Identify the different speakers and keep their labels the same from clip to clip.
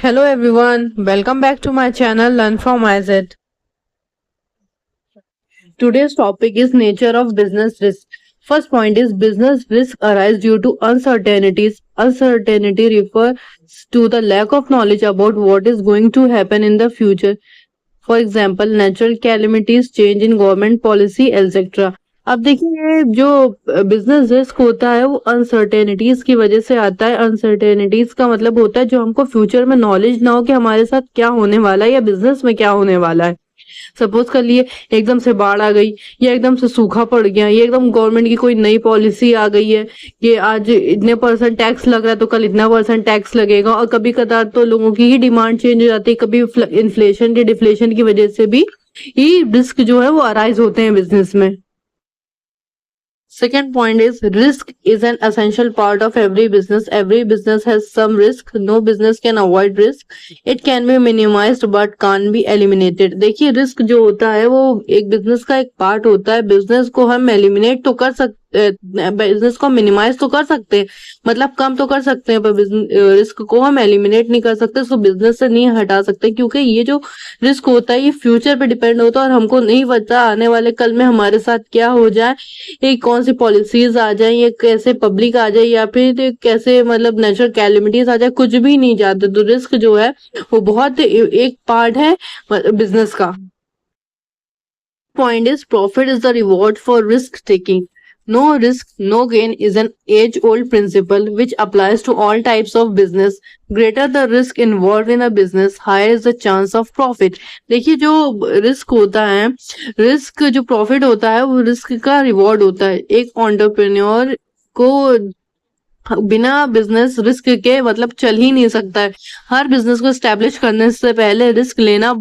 Speaker 1: Hello everyone, welcome back to my channel Learn from IZ. Today's topic is nature of business risk. First point is business risk arise due to uncertainties. Uncertainty refers to the lack of knowledge about what is going to happen in the future. For example, natural calamities, change in government policy, etc. अब देखिए जो business risk होता है वो uncertainties की वजह से आता है। अनसर्टेनिटीज का मतलब होता है जो हमको फ्यूचर में नॉलेज ना हो कि हमारे साथ क्या होने वाला है या बिजनेस में क्या होने वाला है। सपोज कर लिए एकदम से बाढ़ आ गई या एकदम से सूखा पड़ गया, ये एकदम गवर्नमेंट की कोई नई पॉलिसी आ गई है कि आज इतने परसेंट टैक्स लग रहा है तो कल इतना परसेंट टैक्स लगेगा। और कभी कदार तो लोगों की ही डिमांड चेंज हो जाती है, कभी इन्फ्लेशन या डिफ्लेशन की वजह से भी ये रिस्क जो है वो अराइज होते हैं बिजनेस में। Second point is risk is an essential part of every business. Every business has some risk. No business can avoid risk. It can be minimized but can't be eliminated. देखिए risk जो होता है वो एक business का एक part होता है। बिजनेस को हम एलिमिनेट तो कर सकते, बिजनेस को मिनिमाइज तो कर सकते हैं, मतलब कम तो कर सकते हैं, पर रिस्क को हम एलिमिनेट नहीं कर सकते, उसको बिजनेस से नहीं हटा सकते, क्योंकि ये जो रिस्क होता है ये फ्यूचर पे डिपेंड होता है और हमको नहीं पता आने वाले कल में हमारे साथ क्या हो जाए, ये कौन सी पॉलिसीज आ जाए, ये कैसे पब्लिक आ जाए या फिर कैसे मतलब नेचुरल कैलेमिटीज आ जाए, कुछ भी नहीं जानते। तो रिस्क जो है वो बहुत एक पार्ट है बिजनेस का। Point is profit is the reward for risk taking. No risk, no gain is an age-old principle which applies to all types of business. Greater the risk involved in a business, higher is the chance of profit. देखिए जो risk होता है, risk जो profit होता है वो risk का reward होता है। एक एंटरप्रेन्योर को बिना बिजनेस रिस्क के मतलब चल ही नहीं सकता है। हर बिजनेस को एस्टेब्लिश करने से पहले रिस्क लेना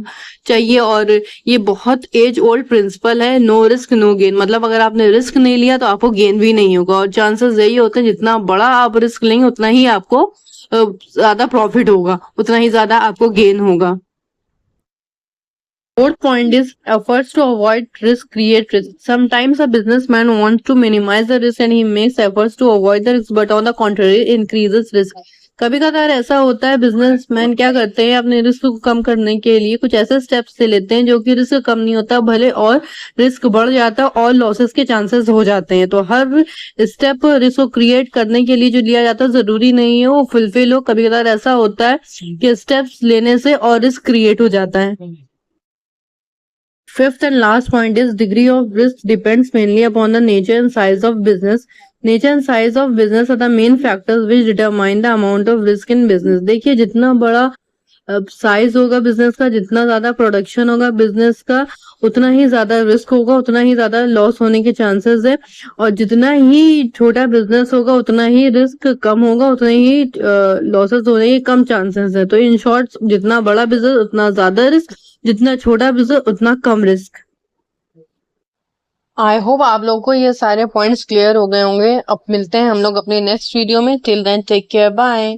Speaker 1: चाहिए और ये बहुत एज ओल्ड प्रिंसिपल है। नो रिस्क नो गेन, मतलब अगर आपने रिस्क नहीं लिया तो आपको गेन भी नहीं होगा और चांसेस यही होते हैं जितना बड़ा आप रिस्क लेंगे उतना ही आपको ज्यादा प्रॉफिट होगा, उतना ही ज्यादा आपको गेन होगा। Fourth point is efforts to avoid risk create risk. Sometimes a businessman wants to minimize the risk and he makes efforts to avoid the risk, but on the contrary increases risk. कभी कभार ऐसा होता है businessman क्या करते हैं अपने risk को कम करने के लिए कुछ ऐसे स्टेप्स ले लेते हैं जो कि रिस्क कम नहीं होता भले और रिस्क बढ़ जाता है और लॉसेस के चांसेस हो जाते हैं। तो हर स्टेप रिस्क को क्रिएट करने के लिए जो लिया जाता है जरूरी नहीं है वो फुलफिल हो। कभी कभार ऐसा होता है कि स्टेप्स लेने से और रिस्क क्रिएट हो जाता है। Fifth and last point is degree of risk depends mainly upon the nature and size of business. Nature and size of business are the main factors which determine the amount of risk in business. देखिए जितना बड़ा size होगा business का, जितना ज्यादा production होगा business का, उतना ही ज्यादा रिस्क होगा, उतना ही ज्यादा लॉस होने के चांसेस है। और जितना ही छोटा बिजनेस होगा उतना ही रिस्क कम होगा, उतने ही लॉसेस होने के कम चांसेस है। तो इन शॉर्ट जितना बड़ा बिजनेस उतना ज्यादा रिस्क, जितना छोटा बिजनेस उतना कम रिस्क। आई होप आप लोगों को ये सारे पॉइंट्स क्लियर हो गए होंगे। अब मिलते हैं हम लोग अपने नेक्स्ट वीडियो में। Till then take care, bye.